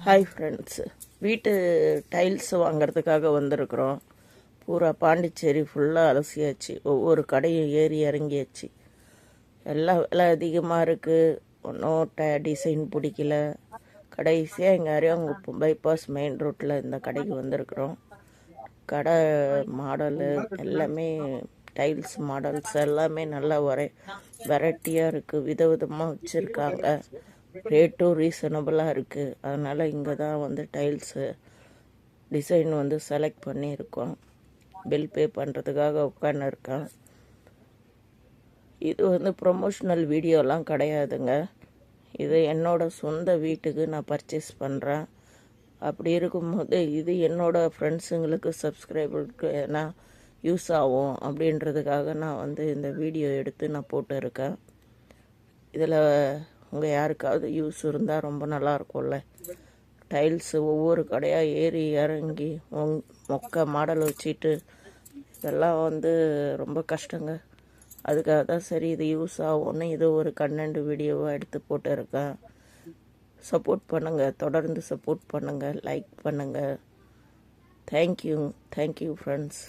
Hi friends, வீட்டு tiles வாங்கிறதுக்காக வந்திருக்கிறோம். பூரா பாண்டிச்சேரி ஃபுல்லாக அலசியாச்சு. ஒவ்வொரு கடையும் ஏறி இறங்கியாச்சு. எல்லாம் விலை அதிகமாக இருக்குது. ஒன்றும் டிசைன் பிடிக்கல. கடைசியாக எங்கள் அரியாங்க பைபாஸ் மெயின் ரோட்டில் இந்த கடைக்கு வந்திருக்கிறோம். கடை மாடலு எல்லாமே டைல்ஸ் மாடல்ஸ் எல்லாமே நல்லா வெரைட்டியாக இருக்குது. விதவிதமாக வச்சுருக்காங்க. ரேட்டும் ரீசனபிளாக இருக்குது. அதனால் இங்கே தான் வந்து டைல்ஸு டிசைன் வந்து செலக்ட் பண்ணியிருக்கோம். பில் பே பண்ணுறதுக்காக உட்காந்துருக்கேன். இது வந்து ப்ரொமோஷ்னல் வீடியோலாம் கிடையாதுங்க. இது என்னோடய சொந்த வீட்டுக்கு நான் பர்ச்சேஸ் பண்ணுறேன். அப்படி இருக்கும்போது இது என்னோடய ஃப்ரெண்ட்ஸுங்களுக்கு சப்ஸ்கிரைபருக்கு நான் யூஸ் ஆகும் அப்படின்றதுக்காக நான் வந்து இந்த வீடியோ எடுத்து நான் போட்டிருக்கேன். இதில் உங்கள் யாருக்காவது யூஸ் இருந்தால் ரொம்ப நல்லா இருக்கும்ல. டைல்ஸு ஒவ்வொரு கடையாக ஏறி இறங்கி மொக்க மாடல் வச்சுட்டு இதெல்லாம் வந்து ரொம்ப கஷ்டங்க. அதுக்காக தான் சரி இது யூஸ் ஆகும்னு இது ஒரு கண்டென்ட் வீடியோவாக எடுத்து போட்டிருக்கேன். சப்போர்ட் பண்ணுங்கள், தொடர்ந்து சப்போர்ட் பண்ணுங்கள், லைக் பண்ணுங்கள். Thank you friends.